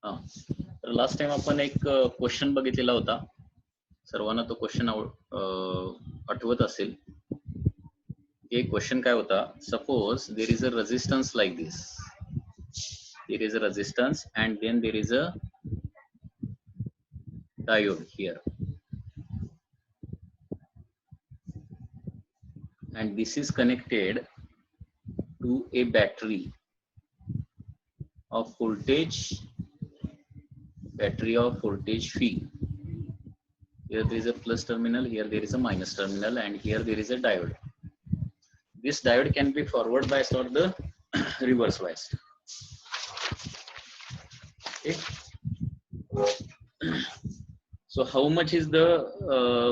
हा, तर last time आपण एक क्वेश्चन बघितलेला होता. सर्वांना तो क्वेश्चन आठवत असेल. एक क्वेश्चन काय होता, suppose there is a resistance like this, there is a resistance and then there is a diode here, and this is connected to a battery of voltage phi. Here there is a plus terminal, here there is a minus terminal, and here there is a diode. This diode can be forward biased or the reverse biased. Okay. So how much is the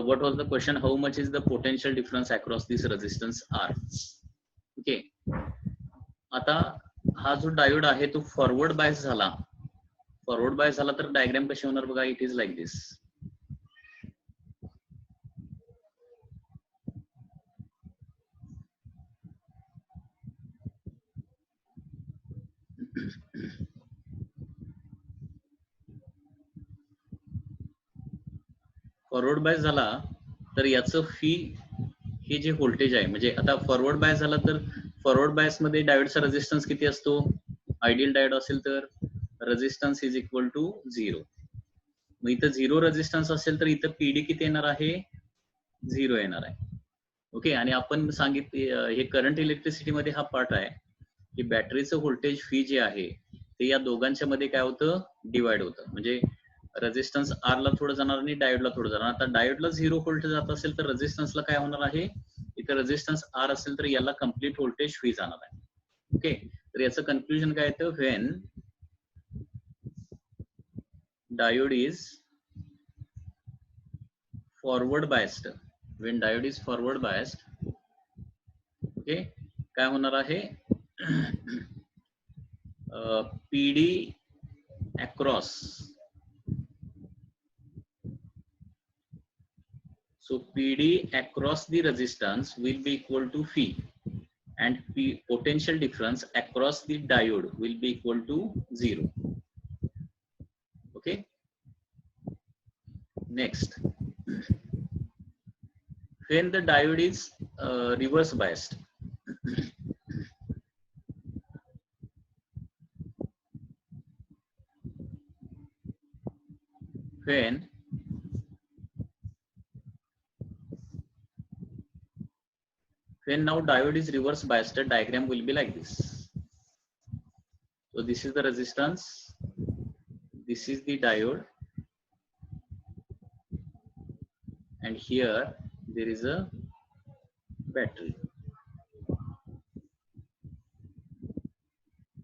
what was the question? How much is the potential difference across this resistance R? Okay. आता हा जो diode आहे तो forward bias झाला. Forward bias झाला तर diagram कशी होणार बघा. It is like this. Forward bias झाला तर याचं फी हे जे व्होल्टेज आहे, म्हणजे आता फॉरवर्ड बायस झाला तर फॉरवर्ड बायस मध्ये डायोडचा रेजिस्टन्स किती असतो. आयडियल डायोड असेल तर रेजिस्टन्स इज इक्वल टू 0. मग इथं 0 रेजिस्टन्स असेल तर इथं पीडी किती येणार आहे. 0 येणार आहे. ओके. आणि आपण सांगितले हे करंट इलेक्ट्रिसिटी मध्ये हा पार्ट आहे की बॅटरीचं व्होल्टेज फी जे आहे ते या दोघांच्या मध्ये काय होतं, डिवाइड होतं. म्हणजे रेजिस्टन्स आर ला थोडं जाणार आणि डायोडला थोडं जाणार. आता डायोडला 0 व्होल्ट जात असेल तर रेजिस्टन्सला काय होणार आहे. इथं रेजिस्टन्स आर असेल तर याला कम्प्लीट व्होल्टेज फी जाणार आहे. ओके. तर याचं कन्क्लुजन काय येतं, when diode is forward biased, when diode is forward biased, okay, काय होणार आहे. PD across, so PD across the resistance will be equal to phi, and potential difference across the diode will be equal to 0. Okay. Next, when the diode is reverse biased, when now diode is reverse biased, the diagram will be like this. So this is the resistance, this is the diode, and here there is a battery.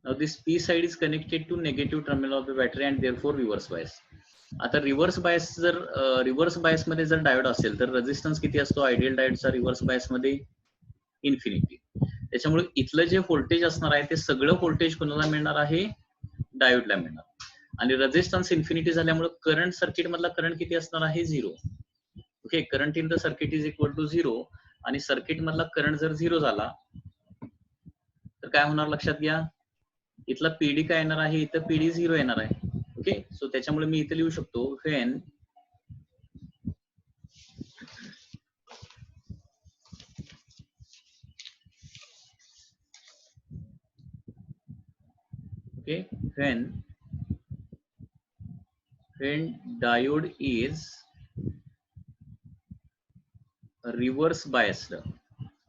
Now this P side is connected to negative terminal of the battery and therefore reverse bias. आता reverse bias जर reverse bias मध्ये जर diode असेल तर resistance किती असतो ideal डायोडचा reverse bias मध्ये, infinity. त्याच्यामुळे इथलं जे व्होल्टेज असणार आहे ते सगळं व्होल्टेज कोणाला मिळणार आहे, डायोडला मिळणार. आणि रेजिस्टन्स इन्फिनिटी झाल्यामुळे करंट सर्किट मधला करंट किती असणार आहे, 0. Okay. Current in the circuit is equal to 0. आणि सर्किट मधला करंट जर 0 झाला तर काय होणार लक्षात घ्या, इथला पीडी काय येणार आहे, इथं पीडी 0 येणार आहे. ओके. सो त्याच्यामुळे मी इथे लिहू शकतो, when okay, when diode is reverse biased,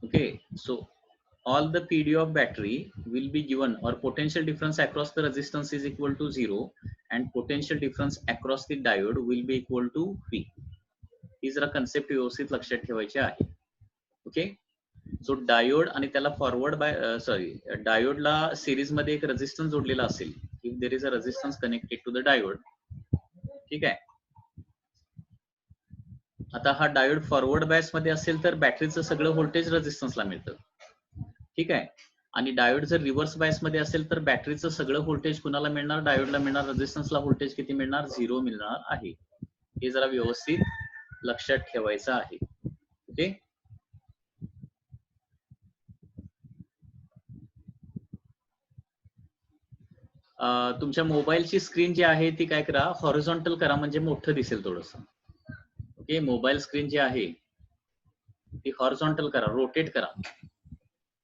okay, so all the PD of battery will be given, or potential difference across the resistance is equal to 0, and potential difference across the diode will be equal to V. ही जरा concept व्यवस्थित लक्षात ठेवायची आहे. Okay. So diode आणि त्याला forward डायोडला series मध्ये एक resistance जोडलेला असेल. If there is a resistance connected to the diode. ठीक आहे. आता हा डायोड फॉरवर्ड बायस मध्ये असेल तर बॅटरीचं सगळं व्होल्टेज रेजिस्टन्सला मिळतं. ठीक आहे. आणि डायोड जर रिव्हर्स बायस मध्ये असेल तर बॅटरीचं सगळं व्होल्टेज कुणाला मिळणार, डायोडला मिळणार. रेजिस्टन्सला व्होल्टेज किती मिळणार, 0 मिळणार आहे. हे जरा व्यवस्थित लक्षात ठेवायचं आहे. ओके. तुमच्या मोबाईलची स्क्रीन जी आहे ती काय करा, हॉरिझॉन्टल करा, म्हणजे मोठं दिसेल थोडस. ओके, मोबाईल स्क्रीन जी आहे ती हॉरिझॉन्टल करा, रोटेट करा,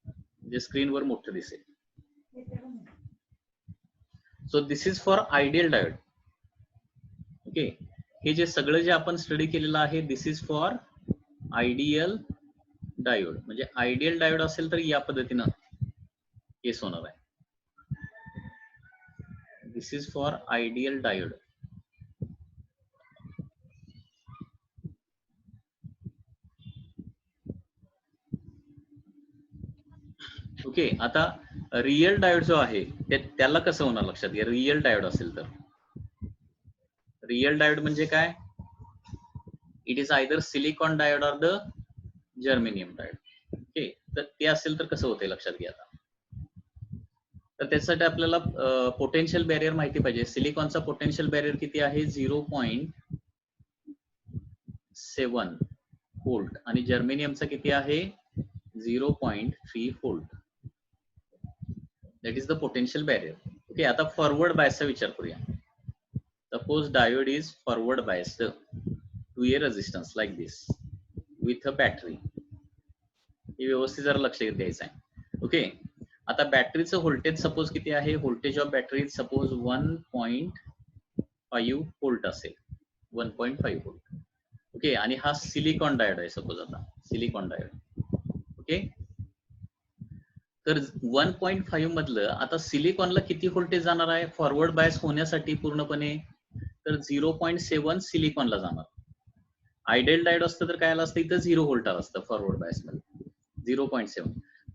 म्हणजे स्क्रीनवर मोठं दिसेल. So this is for ideal diode. Okay, हे जे सगळं जे आपण स्टडी केलेलं आहे this is for ideal diode. म्हणजे आयडियल डायोड असेल तर या पद्धतीनं केस होणार आहे. This is for ideal diode. Okay, आता रिअल डायोड जो आहे त्याला कसं होणार लक्षात घ्या. रिअल डायोड असेल तर रिअल डायोड म्हणजे काय, it is either silicon diode or the germanium diode. Okay, तर ते असेल तर कसं होतंय लक्षात घ्या. आता तर त्यासाठी आपल्याला पोटेन्शियल बॅरियर माहिती पाहिजे. सिलिकॉनचा पोटेन्शियल बॅरियर किती आहे, 0.7 व्होल्ट आणि जर्मेनियमचा किती आहे, 0.3 volt. That is the potential barrier. Okay, आता फॉरवर्ड बायसचा विचार करूया. Suppose diode is forward biased to a resistance like this with a battery. हे व्यवस्थित जरा लक्ष द्यायचं आहे. ओके, आता बॅटरीचं व्होल्टेज सपोज किती आहे, voltage of battery suppose 1.5 volt असेल, 1.5 व्होल्ट. ओके, आणि हा सिलिकॉन डायोड आहे सपोज, आता सिलिकॉन डायोड. ओके, तर 1.5 मधलं आता सिलिकॉनला किती व्होल्टेज जाणार आहे फॉरवर्ड बायस होण्यासाठी पूर्णपणे, तर 0.7 सिलिकॉनला जाणार. आयडियल डायोड असतं तर काय आलं असतं, इथं 0 व्होल्ट आलं असतं फॉरवर्ड बायस मध्ये, 0.7.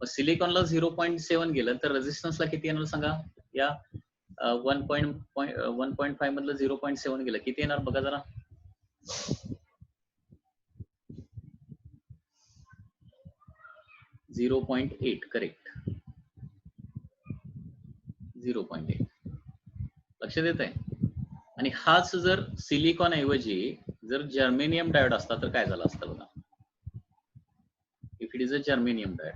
सिलिकॉनला 0.7 गेलं तर रेजिस्टन्सला किती येणार सांगा. या 1.5 मधलं 0.7 गेलं किती येणार बघा जरा. 0.8 करेक्ट, 0.8 लक्षात येत आहे. आणि हाच जर सिलिकॉन ऐवजी जर जर्मेनियम डायोड असता तर काय झालं असतं बघा. If it is a germanium diode.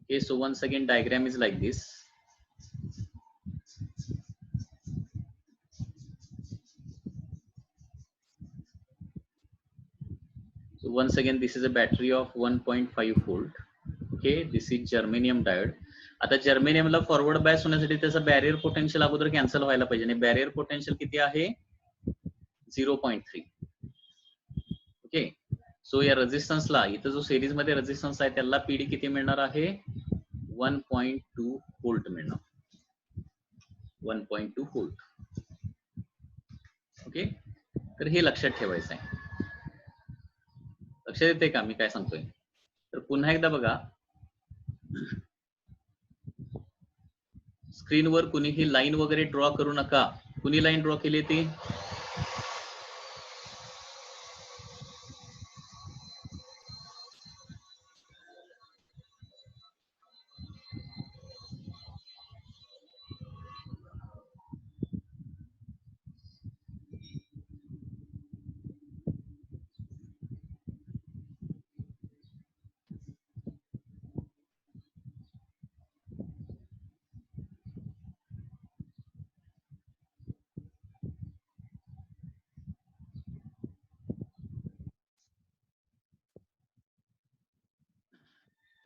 Okay, so once again diagram is like this. So once again this is a battery of 1.5 volt. Okay, this is germanium diode. आता जर्मेनियमला forward bias होण्यासाठी त्याचा barrier potential अगोदर cancel व्हायला पाहिजे. आणि barrier potential किती आहे, 0.3. Okay, so या रेजिस्टन्सला इथं जो सिरीज मध्ये रेजिस्टन्स आहे त्याला पीडी किती मिळणार आहे, 1.2 व्होल्ट मिळणार, 1.2 व्होल्ट. ओके, तर हे लक्षात ठेवायचं आहे. लक्षात येते का मी काय सांगतोय. तर पुन्हा एकदा बघा, स्क्रीनवर कुणीही लाईन वगैरे ड्रॉ करू नका. कुणी लाईन ड्रॉ केली ती,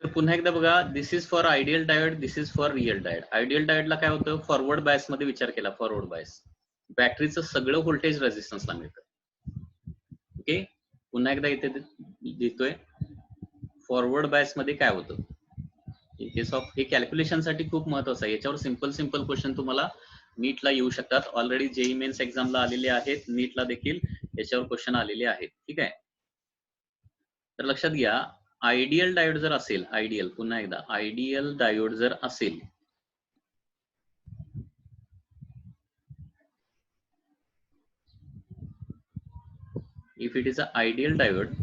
तर पुन्हा एकदा बघा, this is for ideal diode, this is for real diode. Ideal डायोडला काय होतं, फॉरवर्ड बायस मध्ये विचार केला, फॉरवर्ड बायस बॅटरीचं सगळं व्होल्टेज रेजिस्टन्सला मिळतं. ओके, पुन्हा एकदा इथे देतोय, फॉरवर्ड बायस मध्ये काय होतं. इन केस ऑफ हे कॅल्क्युलेशन साठी खूप महत्वाचं आहे. याच्यावर सिंपल क्वेश्चन तुम्हाला नीटला येऊ शकतात. ऑलरेडी जेई मेन्स एक्झामला आलेले आहेत, नीटला देखील याच्यावर क्वेश्चन आलेले आहेत. ठीक आहे, तर लक्षात घ्या, आयडियल डायोड जर असेल, आयडियल, पुन्हा एकदा आयडियल डायोड जर असेल, if it is a ideal diode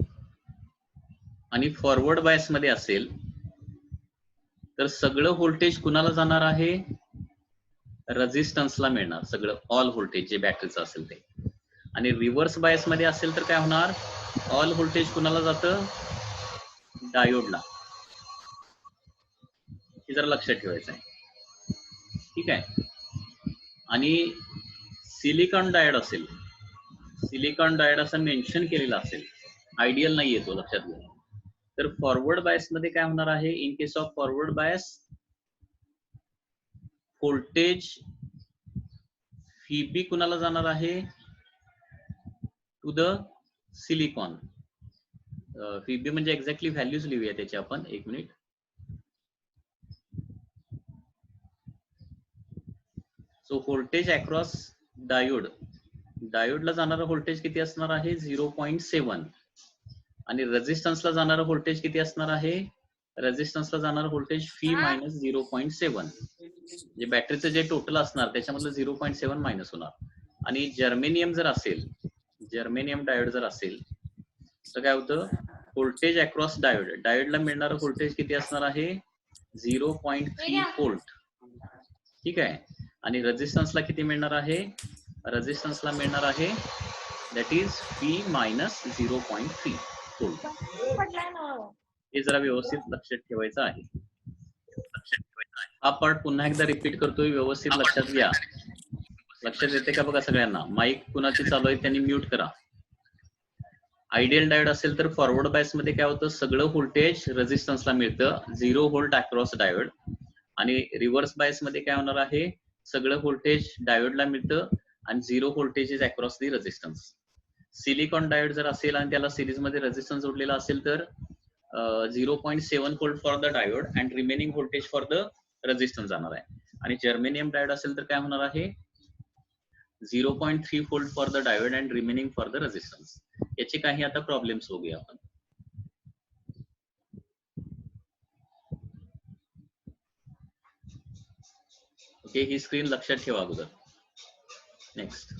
आणि फॉरवर्ड बायस मध्ये असेल तर सगळं व्होल्टेज कुणाला जाणार आहे, रेजिस्टन्सला मिळणार सगळं, ऑल व्होल्टेज जे बॅटरीचं असेल ते. आणि रिव्हर्स बायस मध्ये असेल तर काय होणार, ऑल व्होल्टेज कुणाला जातं, डायोडला. हे जरा लक्षात ठेवायचं आहे. ठीक आहे. आणि सिलिकॉन डायोड असेल, सिलिकॉन डायोड असं मेन्शन केलेलं असेल, आयडियल नाही येतो, लक्षात घ्या. तर फॉरवर्ड बायस मध्ये काय होणार आहे, in case of forward bias voltage VB कुणाला जाणार आहे, टू द सिलिकॉन. व्हीबी म्हणजे एक्झॅक्टली व्हॅल्यूज लिहूया त्याची आपण, एक minute. So voltage across diode, डायोडला जाणारा व्होल्टेज किती असणार आहे, 0.7. आणि रेझिस्टन्सला जाणारा व्होल्टेज किती असणार आहे, रेझिस्टन्सला जाणारा व्होल्टेज फी मायनस 0.7. म्हणजे बॅटरीचं जे टोटल असणार त्याच्यामधलं 0.7 मायनस होणार. आणि जर्मेनियम जर असेल, जर्मेनियम डायोड जर असेल तर काय होतं, व्होल्टेज अक्रॉस डायोड, डायोडला मिळणारं व्होल्टेज किती असणार आहे, 0.3 व्होल्ट. ठीक आहे. आणि रेझिस्टन्सला किती मिळणार आहे, रेझिस्टन्सला मिळणार आहे that is P minus 0.3 volt. हे जरा व्यवस्थित लक्षात ठेवायचं आहे. हा पार्ट पुन्हा एकदा रिपीट करतोय, व्यवस्थित लक्षात घ्या. लक्षात येते का बघा सगळ्यांना. माईक कुणाची चालू आहे त्यांनी म्यूट करा. आयडियल डायोड असेल तर फॉरवर्ड बायस मध्ये काय होतं, सगळं व्होल्टेज रेझिस्टन्सला मिळतं, 0 व्होल्ट अक्रॉस डायोड. आणि रिव्हर्स बायस मध्ये काय होणार आहे, सगळं व्होल्टेज डायोडला मिळतं आणि 0 voltage is across the resistance. Silicon diode जर असेल आणि त्याला सिरीज मध्ये रेझिस्टन्स जोडलेला असेल तर 0.7 volt for the diode and remaining voltage for the resistance जाणार आहे. आणि जर्मेनियम डायोड असेल तर काय होणार आहे, 0.3 volt for the diode and remaining for the resistance. याचे काही आता प्रॉब्लेम्स बघूया आपण. ओके, ही स्क्रीन लक्षात ठेवा अगोदर. नेक्स्ट.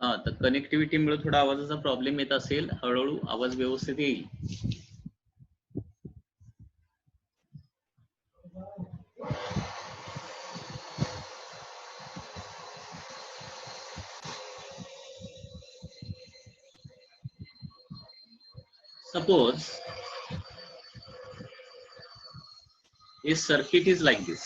हा, तर कनेक्टिव्हिटीमुळे थोडा आवाजाचा प्रॉब्लेम येत असेल, हळूहळू आवाज व्यवस्थित येईल. Suppose this circuit is like this.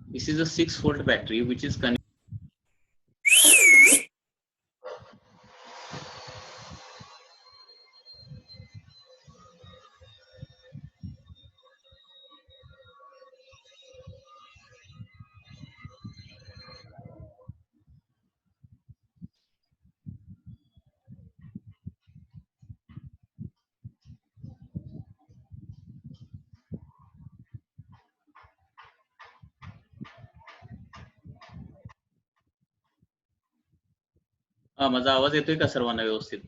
This is a 6-volt battery which is connected. हा, माझा आवाज येतोय का सर्वांना व्यवस्थित?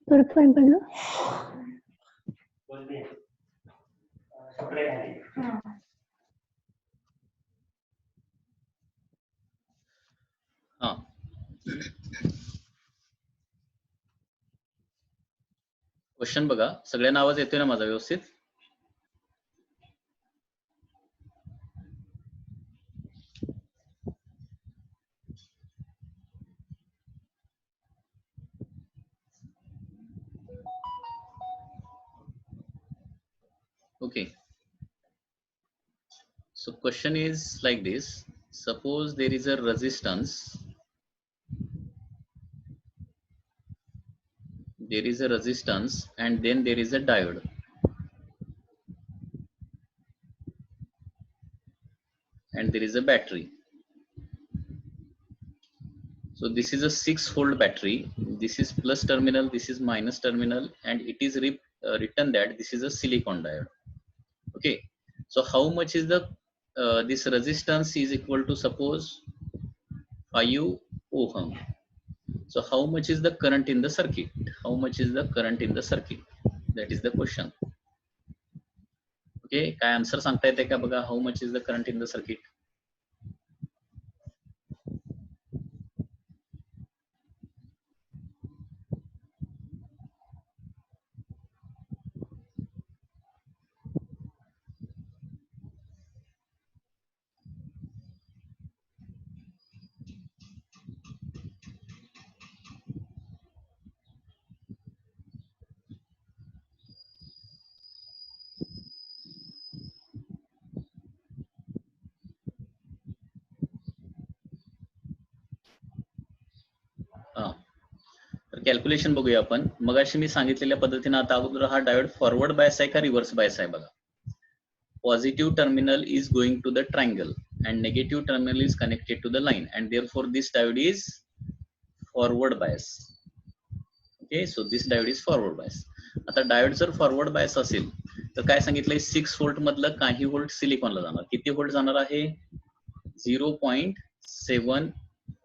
परत काय पडलं? हा, क्वेश्चन बघा. सगळ्यांना आवाज येतोय ना माझा व्यवस्थित? Okay. So question is like this. Suppose there is a resistance. There is a resistance and then there is a diode. And there is a battery. So this is a 6-volt battery. This is plus terminal, this is minus terminal, and it is written that this is a silicon diode. Okay. So how much is the this resistance is equal to, suppose, 5 ohm. So how much is the current in the circuit? How much is the current in the circuit? That is the question. Okay, काय answer सांगता येते का बघा? How much is the current in the circuit? हा, तर calculation बघूया आपण. मगाशी मी सांगितलेल्या पद्धतीने आता अगोदर हा डायोड फॉरवर्ड बायस आहे का रिव्हर्स बायस आहे बघा. Positive terminal is going to the triangle and negative terminal is connected to the line, and therefore this diode is forward bias. Okay, so this diode is forward bias. आता diode जर forward bias असेल तर काय सांगितलंय, 6 volt मधलं काही volt सिलिकॉनला जाणार. किती व्होल्ट जाणार आहे? 0.7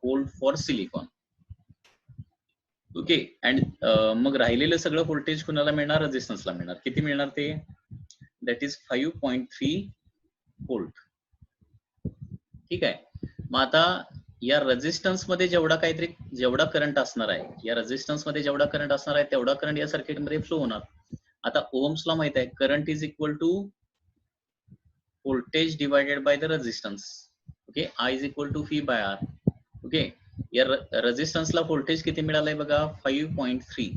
volt for silicon. Okay, and मग राहिलेलं सगळं व्होल्टेज कुणाला मिळणार? रेझिस्टन्सला मिळणार. किती मिळणार ते? That is 5.3 volt. ठीक आहे. मग आता या रेझिस्टन्स मध्ये जेवढा करंट असणार आहे, या रेझिस्टन्स मध्ये जेवढा करंट असणार आहे तेवढा करंट या सर्किट मध्ये फ्लो होणार. आता ओहम्स लॉ माहित आहे, current is equal to voltage divided by the resistance. Okay, I is equal to V by R. Okay, या रेझिस्टन्सला व्होल्टेज किती मिळालंय बघा? 5.3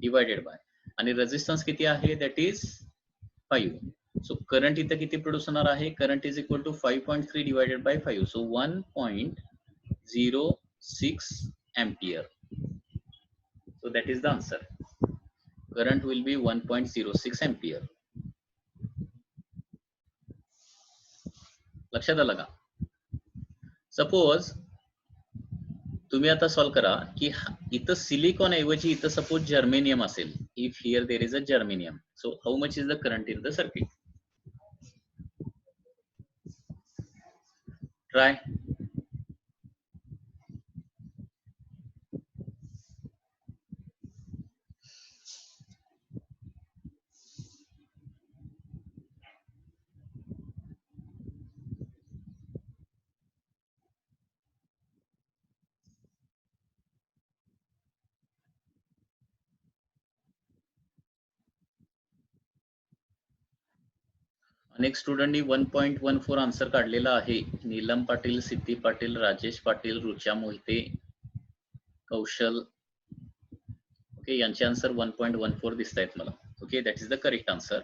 डिवायडेड बाय, आणि रेझिस्टन्स किती आहे? That is 5. सो करंट इथं किती प्रोड्यूस होणार आहे? Current is equal to 5.3 divided by 5. So 1.06 ampere. So that is the answer. Current will be 1.06 ampere. लक्षात आलं का? सपोज तुम्ही आता सॉल्व करा की इथं सिलिकॉन ऐवजी इथं सपोज जर्मेनियम असेल. If here there is a germanium, so how much is the current in the circuit? Try. अनेक स्टुडंटनी 1.14 आन्सर काढलेला आहे. नीलम पाटील, सिद्धी पाटील, राजेश पाटील, रुचा मोहिते, कौशल. ओके, यांचे आन्सर 1.14 दिसत आहेत मला. Okay, that is the correct answer.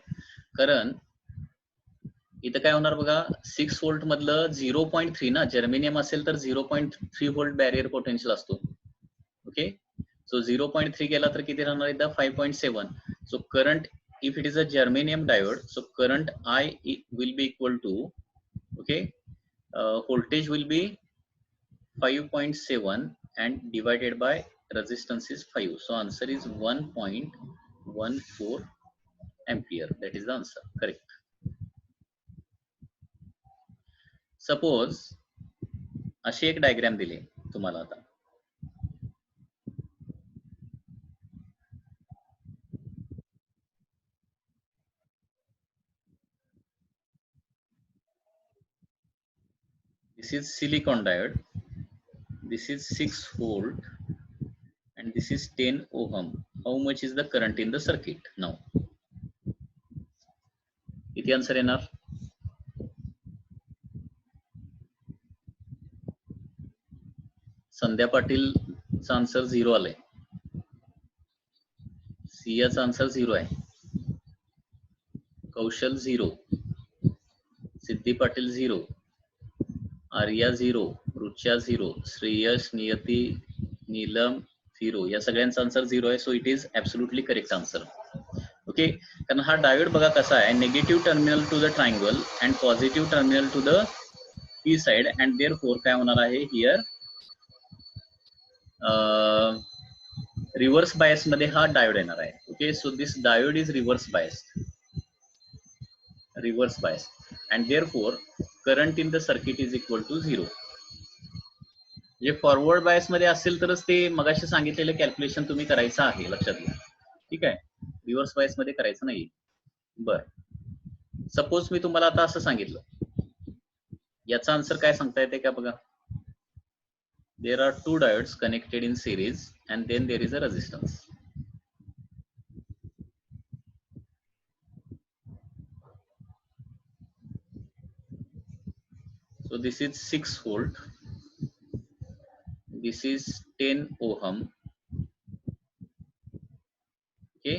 कारण इथं काय होणार बघा, 6 व्होल्ट मधलं 0.3 ना, जर्मेनियम असेल तर 0.3 व्होल्ट बॅरियर पोटेन्शियल असतो. ओके, सो 0.3 गेला तर किती राहणार इथं? 5.7. So current, if it is a germanium diode, so current I will be equal to, okay, voltage will be 5.7 and divided by resistance is 5. So answer is 1.14 ampere. That is the answer. Correct. Suppose अशी एक diagram दिली तुम्हाला आता. This is silicon diode. This is 6 volt and this is 10 ohm. How much is the current in the circuit now? किती answer येणार? संध्या पाटीलचा answer 0 आलाय. सियाचा answer 0 आहे. कौशल 0, सिद्धी पाटील 0, आर्या 0, रुच्या 0, श्रेयस, नियती, नीलम 0. या सगळ्यांचा आन्सर 0 आहे. So it is absolutely correct answer. Okay, कारण हा diode बघा कसा आहे, negative terminal to the triangle and positive terminal to the P side and therefore काय होणार आहे हियर रिव्हर्स बायस मध्ये हा डायोड येणार आहे. Okay, so this diode is reverse biased, reverse bias and therefore current in the circuit is equal to 0. जे forward bias मध्ये असेल तरच ते मगाशी सांगितलेले कॅल्क्युलेशन तुम्ही करायचं आहे, लक्षात घ्या. ठीक आहे, रिव्हर्स बायस मध्ये करायचं नाही. बर, सपोज मी तुम्हाला आता असं सांगितलं, याचा आन्सर काय सांगता येते का बघा. There are two diodes connected in series and then there is a resistance. So this is 6 volt. This is 10 ohm. Okay.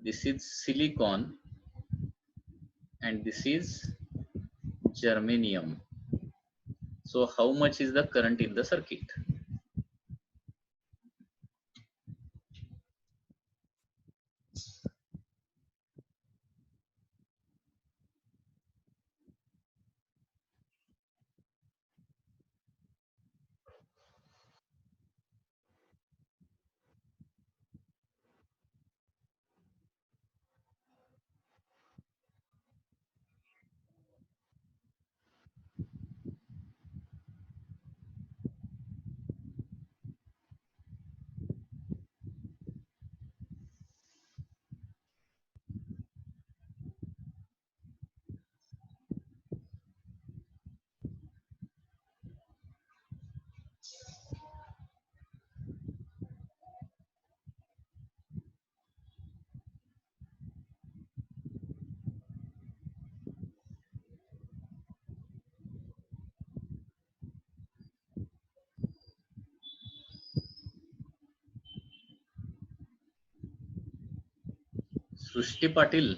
This is silicon and this is germanium. So how much is the current in the circuit? सृष्टी पाटील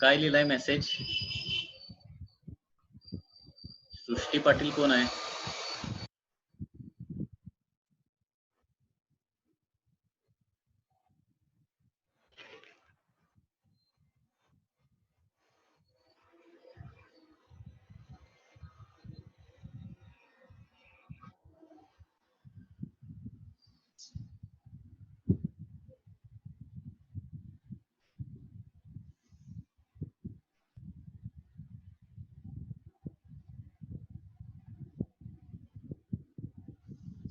काय लिहिलाय message? सृष्टी पाटील कोण आहे?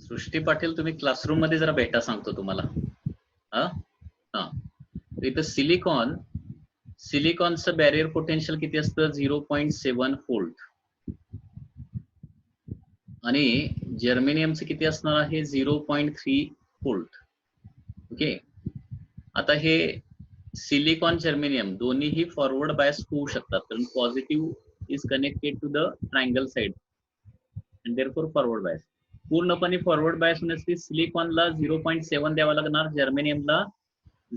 सृष्टी पाटील तुम्ही classroom मध्ये जरा भेटा, सांगतो तुम्हाला. हा, इथं सिलिकॉनचं बॅरियर पोटेन्शियल किती असतं? 0.7 व्होल्ट. आणि जर्मेनियमचं किती असणार आहे? 0.3 व्होल्ट. ओके, आता हे सिलिकॉन जर्मेनियम दोन्हीही फॉरवर्ड बायस होऊ शकतात, कारण positive is connected to the triangle side and therefore forward bias. पूर्णपणे फॉरवर्ड बायस होण्यासाठी सिलिकॉनला 0.7 द्यावा लागणार, जर्मेनियमला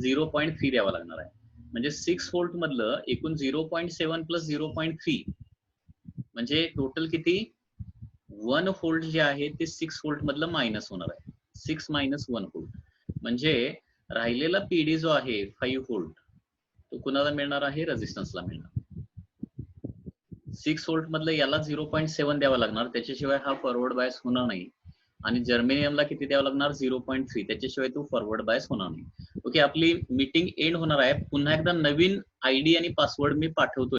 0.3 द्यावा लागणार आहे. म्हणजे 6 व्होल्ट मधलं एकूण 0.7 प्लस 0.3 म्हणजे टोटल किती? 1 व्होल्ट जे आहे ते 6 व्होल्ट मधलं मायनस होणार आहे. 6 मायनस 1 व्होल्ट म्हणजे राहिलेला पीडी जो आहे 5 व्होल्ट तो कुणाला मिळणार आहे? रेझिस्टन्सला मिळणार. 6 व्होल्ट मधलं याला 0.7 द्यावा लागणार, त्याच्याशिवाय हा फॉरवर्ड बायस होणार नाही. आणि जर्मेनियमला किती द्यावं लागणार? 0.3, त्याच्याशिवाय तो फॉरवर्ड बायस होणार नाही. ओके, आपली मीटिंग एंड होणार आहे. पुन्हा एकदा नवीन आयडी आणि पासवर्ड मी पाठवतोय.